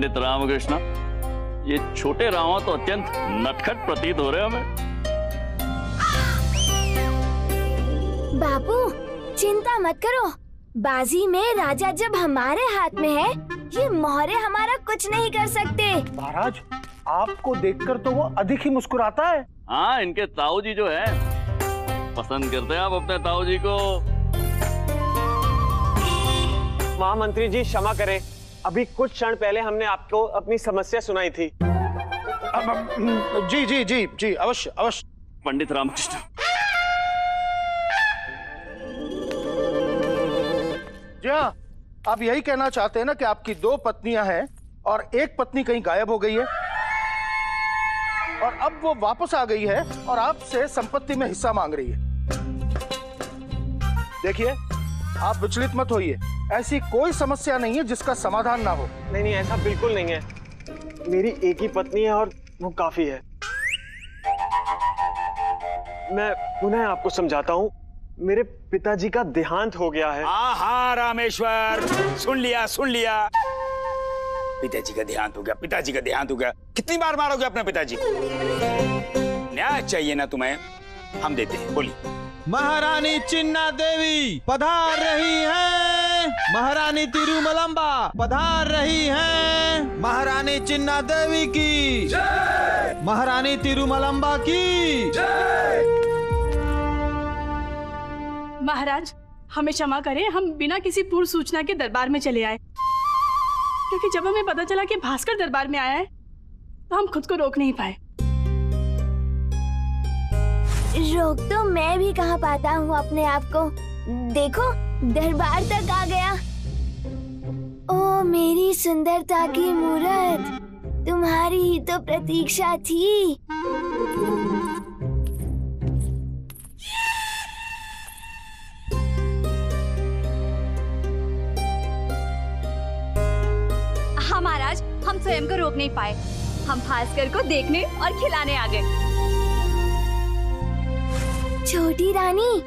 पंडित रामकृष्ण, ये छोटे रामा तो अत्यंत नटखट प्रतीत हो रहे हमें। बापू चिंता मत करो, बाजी में राजा जब हमारे हाथ में है, ये मोहरे हमारा कुछ नहीं कर सकते। महाराज, आपको देखकर तो वो अधिक ही मुस्कुराता है। हाँ, इनके ताऊ जी जो है पसंद करते हैं आप अपने ताऊ जी को। महामंत्री जी क्षमा करें, अभी कुछ क्षण पहले हमने आपको अपनी समस्या सुनाई थी। जी जी जी जी, अवश्य अवश्य। पंडित रामकृष्ण, जी हाँ, आप यही कहना चाहते हैं ना कि आपकी 2 पत्नियां हैं और एक पत्नी कहीं गायब हो गई है और अब वो वापस आ गई है और आपसे संपत्ति में हिस्सा मांग रही है। देखिए, आप विचलित मत होइए, ऐसी कोई समस्या नहीं है जिसका समाधान ना हो। नहीं नहीं, ऐसा बिल्कुल नहीं है। मेरी एक ही पत्नी है और वो काफी है। मैं पुनः आपको समझाता हूँ, मेरे पिताजी का देहांत हो गया है। हाँ रामेश्वर, सुन लिया। पिताजी का देहांत हो गया, पिताजी का देहांत हो गया। कितनी बार मारोगे अपने पिताजी को? न्याय चाहिए ना तुम्हें, हम देते हैं, बोलिए। महारानी चिन्ना देवी पधार रही हैं, महारानी तिरुमलम्बा पधार रही हैं, महारानी चिन्ना देवी की जय, महारानी तिरुमलम्बा की जय। महाराज, हमें क्षमा करें, हम बिना किसी पूर्व सूचना के दरबार में चले आए, क्योंकि जब हमें पता चला कि भास्कर दरबार में आया है तो हम खुद को रोक नहीं पाए। रोक तो मैं भी कहाँ पाता हूँ अपने आप को। देखो, दरबार तक आ गया। ओ मेरी सुंदरता की मूरत, तुम्हारी ही तो प्रतीक्षा थी। हाँ महाराज, हम स्वयं को रोक नहीं पाए, हम भास्कर को देखने और खिलाने आ गए। छोटी रानी,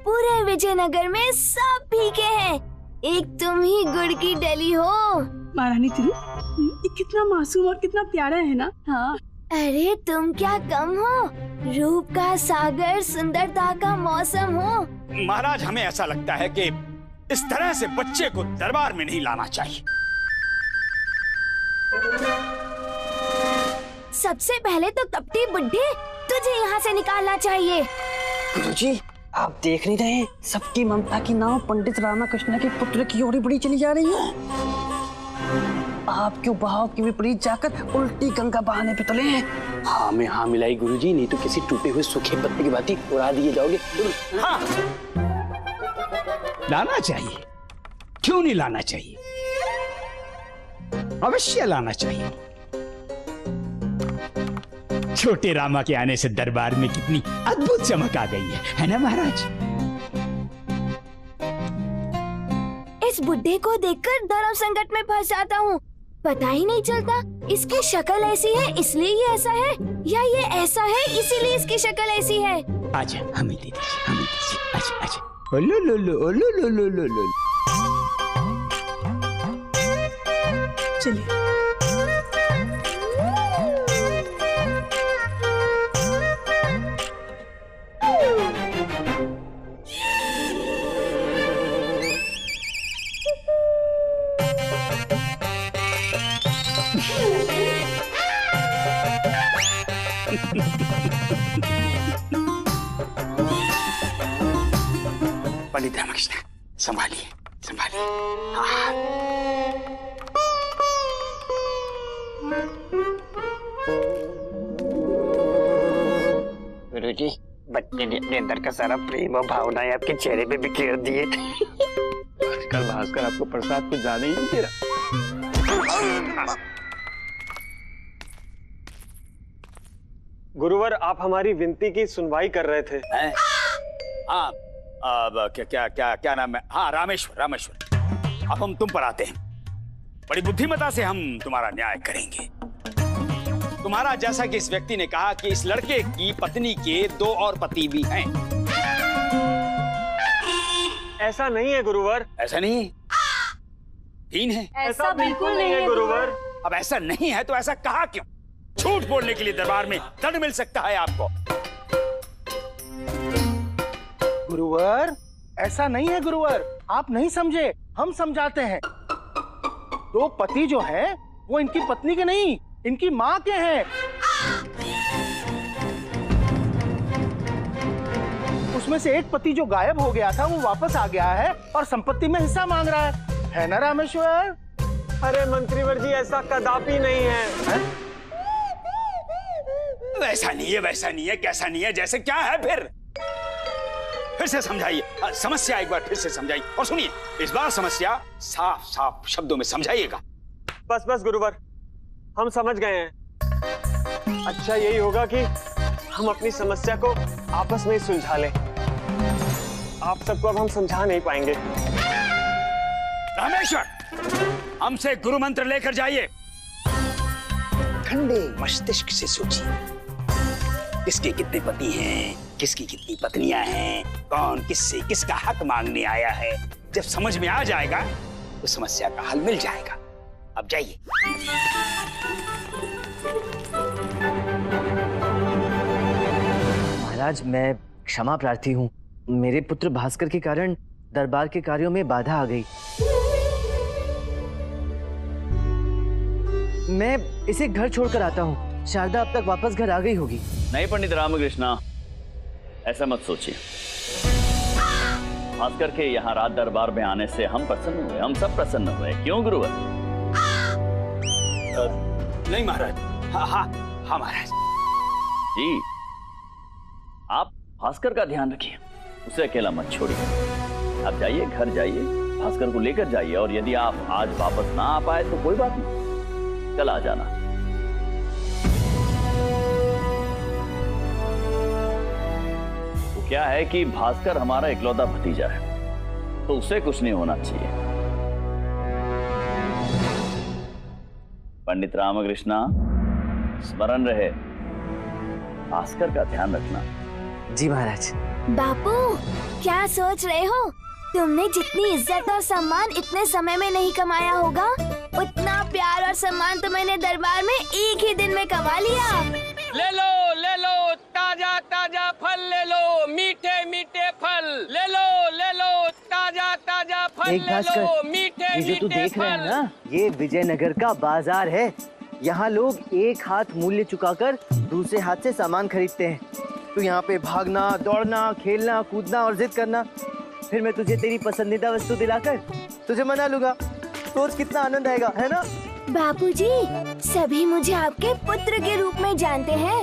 पूरे विजयनगर में सब फीके हैं, एक तुम ही गुड़ की डली हो। महारानी तिरु, ये कितना मासूम और कितना प्यारा है ना। हाँ। अरे तुम क्या कम हो, रूप का सागर, सुंदरता का मौसम हो। महाराज, हमें ऐसा लगता है कि इस तरह से बच्चे को दरबार में नहीं लाना चाहिए। सबसे पहले तो कपटी बुड्ढे, तुझे यहाँ से निकालना चाहिए। गुरुजी, आप देख नहीं रहे, सबकी ममता की नाव पंडित रामकृष्ण के पुत्र की ओर बढ़ी चली जा रही है। आपके बहाव के विपरीत जाकर उल्टी गंगा बहाने पे तुले हैं। हाँ में हाँ मिलाई गुरुजी, नहीं तो किसी टूटे हुए सूखे पत्ते की भांति उड़ा दिए जाओगे। हाँ, लाना चाहिए, क्यों नहीं लाना चाहिए, अवश्य लाना चाहिए। छोटे रामा के आने से दरबार में कितनी अद्भुत चमक आ गई है ना महाराज? इस बुड्ढे को देखकर धर्म संकट में फंस जाता हूँ। पता ही नहीं चलता इसकी शक्ल ऐसी है इसलिए ये ऐसा है, या ये ऐसा है इसीलिए इसकी शक्ल ऐसी है। आजा, हमें दे दीजिए, हमें दीजिए। आजा आजा। ओलो लो लो, ओलो लो लो लो लो। चलिए। पंडित रामकृष्ण, संभालिए संभालिए। गुरुजी, बच्चे ने अंदर का सारा प्रेम और भावनाएं आपके चेहरे पे बिखेर दिए। कल भास्कर आपको प्रसाद कुछ ज्यादा ही नहीं दे रहा। गुरुवर, आप हमारी विनती की सुनवाई कर रहे थे। हाँ, अब क्या नाम है? हाँ, रामेश्वर। अब हम तुम पर आते हैं। बड़ी बुद्धिमता से हम तुम्हारा न्याय करेंगे। तुम्हारा जैसा कि इस व्यक्ति ने कहा कि इस लड़के की पत्नी के 2 और पति भी हैं। ऐसा नहीं है गुरुवर। ऐसा नहीं? 3 है। ऐसा बिल्कुल नहीं है गुरुवर। अब ऐसा नहीं है तो ऐसा कहा क्यों? झूठ बोलने के लिए दरबार में दंड मिल सकता है आपको। गुरुवर, ऐसा नहीं है गुरुवर, आप नहीं समझे, हम समझाते हैं। दो पति जो हैं, वो इनकी पत्नी के नहीं, इनकी माँ के हैं। उसमें से एक पति जो गायब हो गया था वो वापस आ गया है और संपत्ति में हिस्सा मांग रहा है ना रामेश्वर? अरे मंत्रीवर जी, ऐसा कदापि नहीं है। वैसा नहीं है, वैसा नहीं है, कैसा नहीं है, जैसे क्या है फिर से समझाइए, समस्या एक बार फिर से समझाइए। और सुनिए, इस बार समस्या साफ साफ शब्दों में समझाइएगा। बस बस गुरुवर, हम समझ गए हैं। अच्छा यही होगा कि हम अपनी समस्या को आपस में ही सुलझा लें। आप सबको अब हम समझा नहीं पाएंगे। रामेश्वर, हमसे गुरु मंत्र लेकर जाइए। ठंडे मस्तिष्क से सोचिए, किसके कितने पति हैं, किसकी कितनी पत्नियां हैं, कौन किससे किसका हक मांगने आया है। जब समझ में आ जाएगा तो समस्या का हल मिल जाएगा। अब जाइए। महाराज, मैं क्षमा प्रार्थी हूँ। मेरे पुत्र भास्कर के कारण दरबार के कार्यों में बाधा आ गई। मैं इसे घर छोड़कर आता हूँ। शारदा अब तक वापस घर आ गई होगी। नहीं पंडित रामकृष्णा, ऐसा मत सोचिए। भास्कर के यहाँ रात दरबार में आने से हम प्रसन्न हुए, हम सब प्रसन्न हुए। क्यों गुरुवर? नहीं महाराज। हाँ महाराज जी, आप भास्कर का ध्यान रखिए, उसे अकेला मत छोड़िए। आप जाइए, घर जाइए, भास्कर को लेकर जाइए। और यदि आप आज वापस ना आ पाए तो कोई बात नहीं, कल आ जाना। तो क्या है कि भास्कर हमारा इकलौता भतीजा है, तो उसे कुछ नहीं होना चाहिए। पंडित रामकृष्णा, स्मरण रहे, भास्कर का ध्यान रखना। जी महाराज। बापू, क्या सोच रहे हो? तुमने जितनी इज्जत और सम्मान इतने समय में नहीं कमाया होगा, उतना प्यार और सम्मान तो मैंने दरबार में एक ही दिन में कमा लिया। ले लो ताजा ताजा फल, ले लो मीठे मीठे फल, ले लो ताजा ताजा फल, ले लो मीठे ये जो तू मीठे देख रहा है फल। ना, ये विजयनगर का बाजार है। यहाँ लोग एक हाथ मूल्य चुकाकर दूसरे हाथ से सामान खरीदते हैं। तू यहाँ पे भागना, दौड़ना, खेलना, कूदना और जिद करना, फिर मैं तुझे तेरी पसंदीदा वस्तु दिलाकर तुझे मना लूंगा। सोच कितना आनंद आएगा, है ना? बापूजी, सभी मुझे आपके पुत्र के रूप में जानते हैं,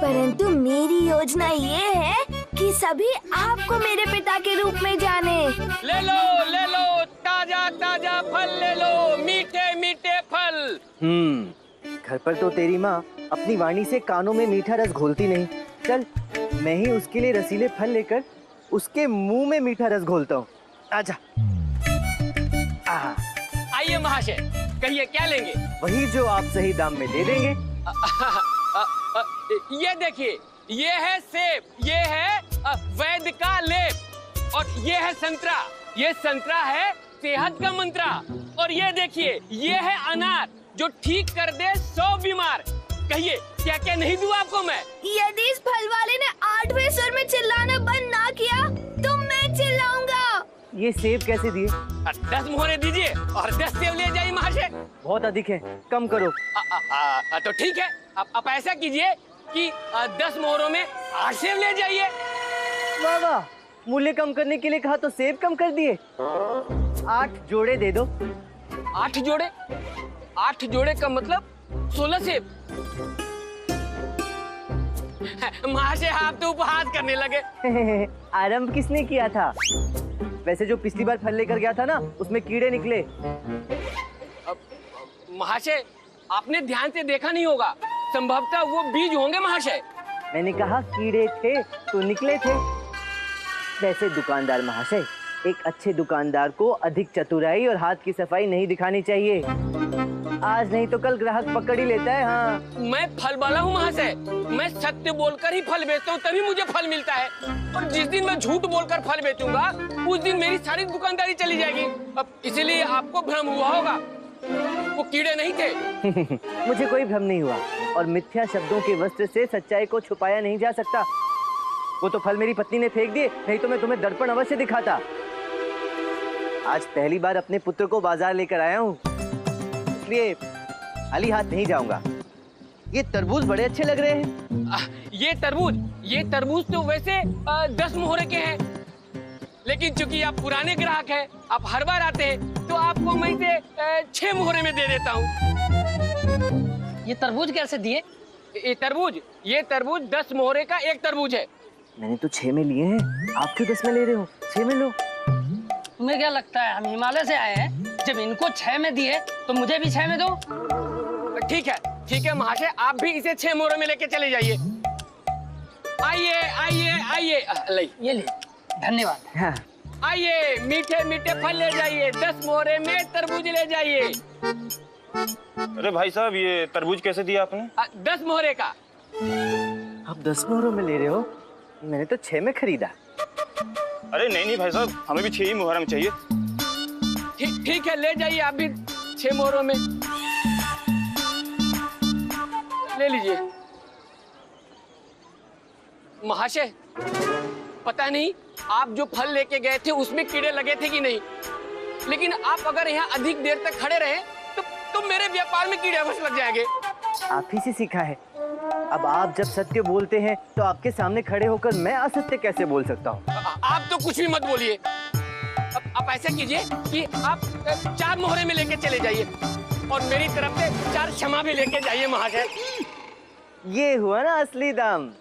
परंतु मेरी योजना ये है कि सभी आपको मेरे पिता के रूप में जाने। ले लो ताजा ताजा फल, ले लो मीठे मीठे फल। घर पर तो तेरी माँ अपनी वाणी से कानों में मीठा रस घोलती नहीं। चल, मैं ही उसके लिए रसीले फल लेकर उसके मुंह में मीठा रस घोलता हूँ। आजा। आइए महाशय, कहिए क्या लेंगे? वही जो आप सही दाम में दे देंगे। ये देखिए, ये है सेब, ये है वैद्य का लेप, और ये है संतरा। ये संतरा है सेहत का मंत्रा, और ये देखिए, ये है अनार जो ठीक कर दे 100 बीमार। कहिए क्या क्या नहीं दूं आपको मैं? यदि इस फल वाले ने 8वें स्वर में चिल्लाना बंद ना किया तो मैं चिल्लाऊंगा। ये सेब कैसे दिए? 10 मोहरे दीजिए और 10 सेब ले जाइए महाशय। बहुत अधिक है, कम करो। तो ठीक है, आप ऐसा कीजिए कि 10 मोहरों में 8 सेब ले जाइए। वाह वाह, मूल्य कम करने के लिए कहा तो सेब कम कर दिए। 8 जोड़े दे दो। 8 जोड़े? 8 जोड़े का मतलब 16 सेब। महाशय, आप तो उपहास करने लगे। आरंभ किसने किया था? वैसे जो पिछली बार फल लेकर गया था ना, उसमें कीड़े निकले। महाशय, आपने ध्यान से देखा नहीं होगा, संभवतः वो बीज होंगे महाशय। मैंने कहा कीड़े थे तो निकले थे। वैसे दुकानदार महाशय, एक अच्छे दुकानदार को अधिक चतुराई और हाथ की सफाई नहीं दिखानी चाहिए। आज नहीं तो कल ग्राहक पकड़ ही लेता है। हाँ, मैं फल वाला हूँ महाशय, मैं सत्य बोलकर ही फल बेचता हूँ, तभी मुझे फल मिलता है। और जिस दिन मैं झूठ बोलकर फल बेचूंगा, उस दिन मेरी सारी दुकानदारी चली जाएगी। अब इसीलिए आपको भ्रम हुआ होगा। वो कीड़े नहीं थे। मुझे कोई भ्रम नहीं हुआ और मिथ्या शब्दों के वस्त्र से सच्चाई को छुपाया नहीं जा सकता। वो तो फल मेरी पत्नी ने फेंक दिए, नहीं तो मैं तुम्हें दर्पण अवश्य दिखाता। आज पहली बार अपने पुत्र को बाजार लेकर आया हूँ, इसलिए खाली हाथ नहीं जाऊंगा। ये तरबूज बड़े अच्छे लग रहे हैं। ये तरबूज तो वैसे 10 मोहरे के हैं, लेकिन चूंकि आप पुराने ग्राहक हैं, आप हर बार आते हैं, तो आपको मैं इसे 6 मोहरे में दे देता हूँ। ये तरबूज कैसे दिए? ये तरबूज 10 मोहरे का एक तरबूज है। मैंने तो 6 में लिए हैं, आप क्यों 10 में ले रहे हो? 6 में लो। तुम्हें क्या लगता है हम हिमालय से आए हैं? जब इनको 6 में दिए तो मुझे भी 6 में दो। ठीक है महाशय, आप भी इसे 6 मोहरे में लेके चले जाइए। आइए ये ले, धन्यवाद। हाँ। आइए, मीठे मीठे फल ले जाइए, 10 मोहरे में तरबूज ले जाइए। अरे भाई साहब, ये तरबूज कैसे दिया आपने? 10 मोहरे का। आप 10 मोहरों में ले रहे हो? मैंने तो 6 में खरीदा। अरे नहीं भाई साहब, हमें भी 6 ही मोहरा में चाहिए। ठीक है, ले जाइए आप भी 6 मोहरों में ले लीजिए। महाशय, पता नहीं आप जो फल लेके गए थे उसमें कीड़े लगे थे कि नहीं, लेकिन आप अगर यहाँ अधिक देर तक खड़े रहे तो मेरे व्यापार में कीड़े अवश्य लग जाएंगे। आप ही से सीखा है। अब आप जब सत्य बोलते हैं तो आपके सामने खड़े होकर मैं असत्य कैसे बोल सकता हूँ? आप तो कुछ भी मत बोलिए। अब आप ऐसा कीजिए कि आप 4 मोहरे में लेके चले जाइए और मेरी तरफ से 4 क्षमा भी लेके जाइए महाशय। ये हुआ ना असली दाम।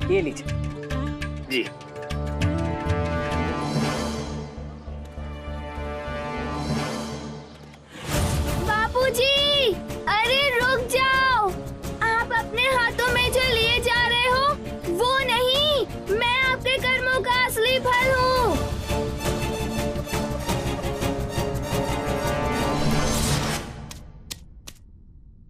ये लीजिए। जी। बापूजी, अरे रुक जाओ। आप अपने हाथों में जो लिए जा रहे हो वो नहीं, मैं आपके कर्मों का असली फल हूँ।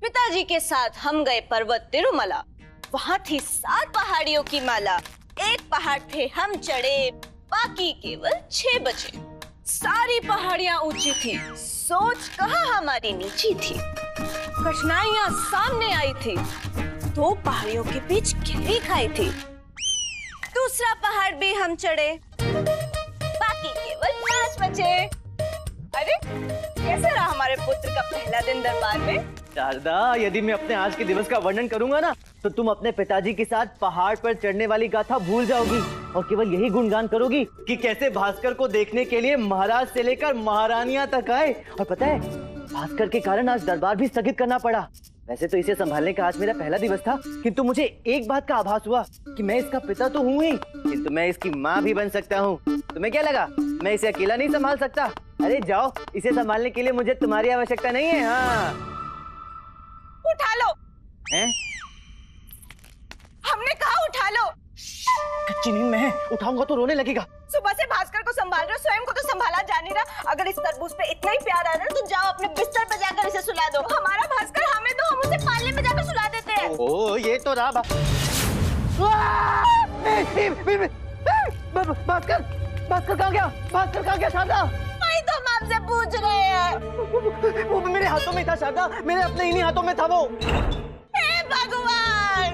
पिताजी के साथ हम गए पर्वत तिरुमला। वहाँ थी 7 पहाड़ियों की माला। एक पहाड़ थे हम चढ़े, बाकी केवल 6 बचे। सारी पहाड़ियाँ ऊंची थी, सोच कहाँ हमारी नीची थी। कठिनाइयाँ सामने आई थी, 2 पहाड़ियों के बीच घेरी खाई थी। दूसरा पहाड़ भी हम चढ़े, बाकी केवल 5 बचे। अरे, कैसे रहा हमारे पुत्र का पहला दिन दरबार में? शारदा, यदि मैं अपने आज के दिवस का वर्णन करूंगा ना तो तुम अपने पिताजी के साथ पहाड़ पर चढ़ने वाली गाथा भूल जाओगी और केवल यही गुणगान करोगी कि कैसे भास्कर को देखने के लिए महाराज से लेकर महारानियां तक आए। और पता है, भास्कर के कारण आज दरबार भी स्थगित करना पड़ा। वैसे तो इसे संभालने का आज मेरा पहला दिवस था, किंतु मुझे एक बात का आभास हुआ कि मैं इसका पिता तो हूँ ही, किंतु मैं इसकी माँ भी बन सकता हूँ। तुम्हें क्या लगा मैं इसे अकेला नहीं संभाल सकता? अरे जाओ, इसे संभालने के लिए मुझे तुम्हारी आवश्यकता नहीं है। हाँ, उठा लो। हैं? हमने कहा उठा लो। कच्ची नींद में है, उठाऊंगा तो रोने लगेगा। सुबह से भास्कर को संभाल रहे हो, स्वयं को तो संभाला जा नहीं रहा। अगर इस तरबूज पे इतना ही प्यार आ रहा है तो जाओ अपने बिस्तर पे जाकर इसे सुला दो। हमारा भास्कर हमें दो, हम उसे पालने में जाकर सुला देते हैं। ओ, ये तो रहा भास्कर। भास्कर कहाँ गया? भास्कर कहाँ गया? शारदा, वही तो हम आपसे पूछ रहे हैं। वो मेरे हाथों में था शारदा, मेरे अपने इन्हीं हाथों में था वो। हे भगवान,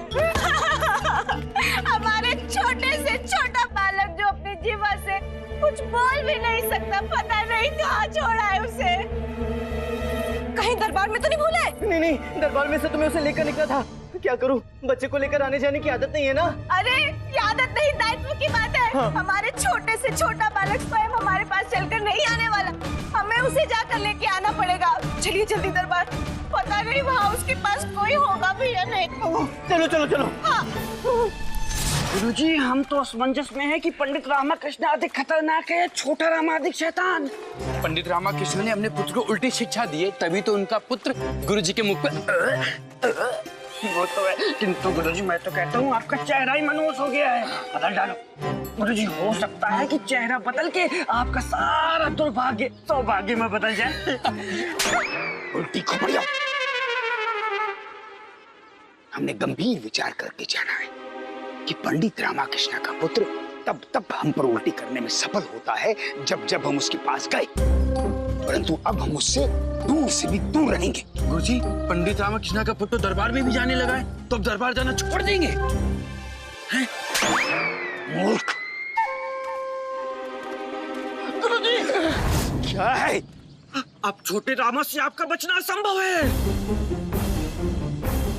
हमारे छोटे से छोटा बालक जो अपनी जीवा से कुछ बोल भी नहीं सकता, पता नहीं कहाँ छोड़ा है उसे। कहीं दरबार में तो नहीं भूला है? नहीं, दरबार में से तुम्हें उसे लेकर निकला था। क्या करूं, बच्चे को लेकर आने जाने की आदत नहीं है ना। अरे, ये आदत नहीं, दायित्व की बात है। हाँ। हमारे छोटे से छोटा बालक स्वयं हमारे पास चलकर नहीं आने वाला, हमें उसे जाकर लेके आना पड़ेगा। चलिए जल्दी दरबार, पता नहीं वहाँ उसके पास कोई होगा भी या नहीं। चलो। हाँ। गुरुजी, हम तो असमंजस में हैं कि पंडित रामाकृष्ण अधिक खतरनाक है, छोटा रामा अधिक शैतान। पंडित रामाकृष्ण ने अपने पुत्र को उल्टी शिक्षा दी है, तभी तो उनका पुत्र गुरुजी के मुख पे वो तो है, किंतु गुरुजी मैं तो कहता हूँ आपका चेहरा ही मनोज हो गया है। बदल डालो। गुरुजी हो सकता है कि चेहरा बदल के आपका सारा दुर्भाग्य सौभाग्य में बदल जाए। उल्टी खोपड़ियों, हमने गंभीर विचार करके जाना है कि पंडित रामाकृष्ण का पुत्र तब हम पर उल्टी करने में सफल होता है जब हम उसके पास गए, परंतु अब हम उससे दूर से भी दूर रहेंगे। गुरुजी, पंडित रामाकृष्ण का पुत्र दरबार में भी जाने लगा है, तो अब दरबार जाना छोड़ देंगे? हैं? मूर्ख! गुरुजी! क्या है? अब छोटे रामा से आपका बचना असंभव है।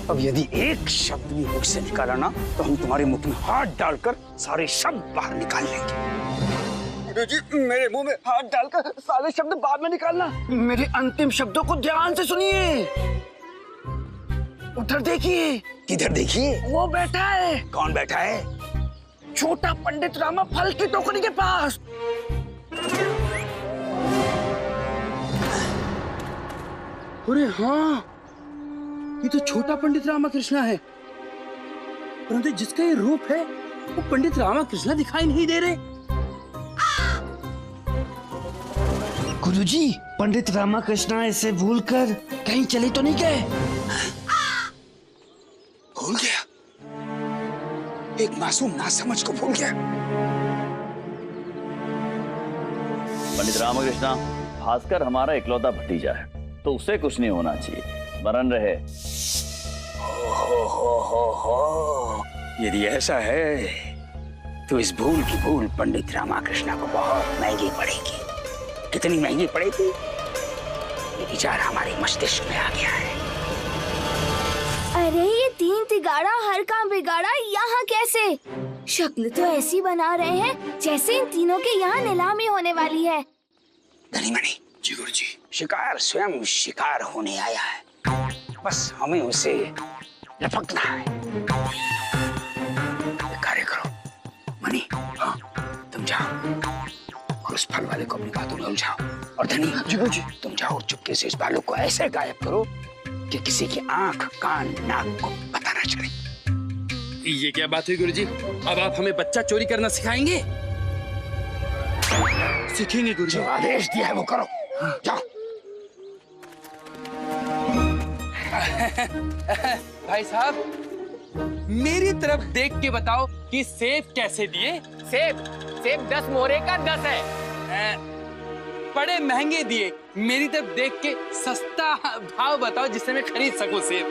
अब यदि एक शब्द भी मुख से निकाला ना तो हम तुम्हारे मुख में हाथ डालकर सारे शब्द बाहर निकाल लेंगे। गुरुजी, मेरे मुंह में हाथ डालकर सारे शब्द बाद में निकालना। मेरे अंतिम शब्दों को ध्यान से सुनिए। उधर देखिए। किधर देखिए? वो बैठा है। कौन बैठा है? छोटा पंडित रामा फल की टोकरी के पास। अरे हाँ, ये तो छोटा पंडित रामाकृष्ण है, परंतु जिसका ये रूप है वो पंडित रामाकृष्ण दिखाई नहीं दे रहे। गुरुजी, पंडित रामाकृष्ण ऐसे भूलकर कहीं चले तो नहीं गए? भूल गया? एक मासूम नासमझ को भूल गया? पंडित रामकृष्ण, भास्कर हमारा इकलौता भतीजा है, तो उसे कुछ नहीं होना चाहिए, मरण रहे। हो। यदि ऐसा है तो इस भूल की भूल पंडित रामाकृष्ण को बहुत महंगी पड़ेगी। कितनी महंगी पड़ेगी? ये विचार हमारे मस्तिष्क में आ गया है। अरे ये तीन तिगाड़ा हर काम बिगाड़ा यहाँ कैसे? शक्ल तो ऐसी बना रहे हैं जैसे इन तीनों के यहाँ नीलामी होने वाली है। धनीमणि जी, गुरुजी, शिकार स्वयं शिकार होने आया है, बस हमें उसे लपकना है। कार्य करो मणि, हाँ तुम जाओ और उस फल वाले को अपनी बातों में उलझाओ। और धनी जी, गुरुजी, तुम जाओ चुपके से इस बालू को ऐसे गायब करो कि किसी की आंख कान नाक को पता ना चले। ये क्या बात हुई गुरुजी? अब आप हमें बच्चा चोरी करना सिखाएंगे? सीखेंगे गुरुजी। जो आदेश दिया है वो करो। जाओ। भाई साहब, मेरी तरफ देख के बताओ कि सेब कैसे दिए? सेब 10 मोहरे का 10 है। बड़े महंगे दिए। मेरी तरफ देख के सस्ता भाव बताओ जिससे मैं खरीद सकूं सेब।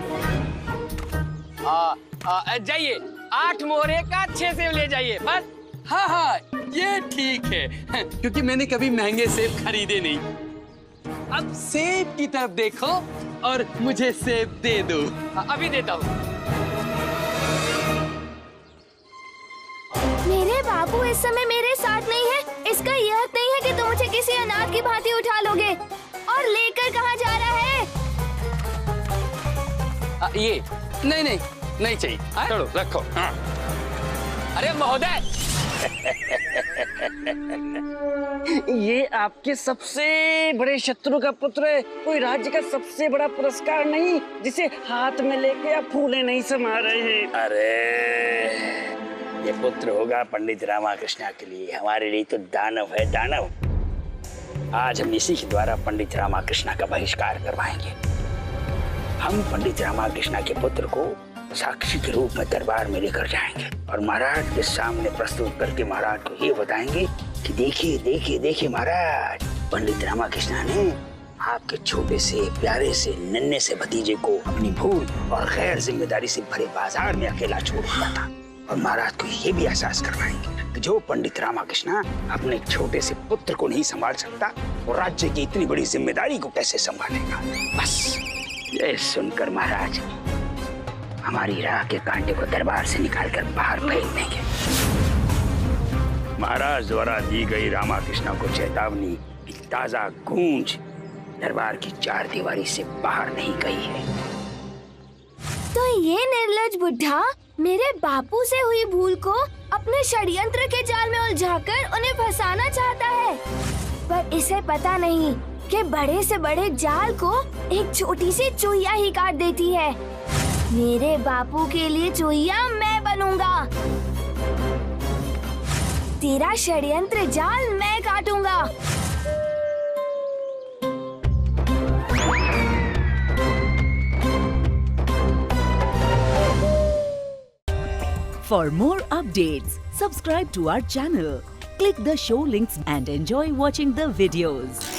जाइए, 8 मोहरे का 6 सेब ले जाइए बस। हाँ, ये ठीक है, क्योंकि मैंने कभी महंगे सेब खरीदे नहीं। अब सेब की तरफ देखो और मुझे सेब दे दो। अभी देता हूँ। मेरे बापू इस समय मेरे साथ नहीं है। इसका यह अर्थ नहीं है कि तुम मुझे किसी अनाथ की भांति उठा लोगे और लेकर कहाँ जा रहा है? ये नहीं चाहिए। चलो रखो। हाँ। अरे महोदय, ये आपके सबसे बड़े शत्रु का पुत्र है। कोई राज्य का सबसे बड़ा पुरस्कार नहीं जिसे हाथ में लेके आप फूले नहीं समा रहे हैं। अरे ये पुत्र होगा पंडित रामाकृष्ण के लिए, हमारे लिए तो दानव है, दानव। आज हम इसी के द्वारा पंडित रामाकृष्ण का बहिष्कार करवाएंगे। हम पंडित रामाकृष्ण के पुत्र को साक्षी के रूप में दरबार में लेकर जाएंगे और महाराज के सामने प्रस्तुत करके महाराज को ये बताएंगे कि देखिए महाराज, पंडित रामाकृष्ण ने आपके छोटे से प्यारे से नन्हे से भतीजे को अपनी भूल और गैर जिम्मेदारी से भरे बाजार में अकेला छोड़ दिया था। और महाराज को ये भी एहसास करवाएंगे कि जो पंडित रामाकृष्ण अपने छोटे से पुत्र को नहीं संभाल सकता, वो राज्य की इतनी बड़ी जिम्मेदारी को कैसे संभालेगा। बस ये सुनकर महाराज हमारी राह के कांटे को दरबार से निकालकर बाहर फेंक देंगे। महाराज द्वारा दी गई रामाकृष्ण को चेतावनी की ताजा गूंज दरबार की 4 दीवारी से बाहर नहीं गई है। तो ये निर्लज्ज बुढ़ा मेरे बापू से हुई भूल को अपने षड्यंत्र के जाल में उलझाकर उन्हें फंसाना चाहता है, पर इसे पता नहीं कि बड़े से बड़े जाल को एक छोटी सी चूहिया ही काट देती है। मेरे बापू के लिए चूहिया मैं बनूंगा। तेरा षड्यंत्र जाल मैं काटूंगा। For more updates, subscribe to our channel, click the show links and enjoy watching the videos.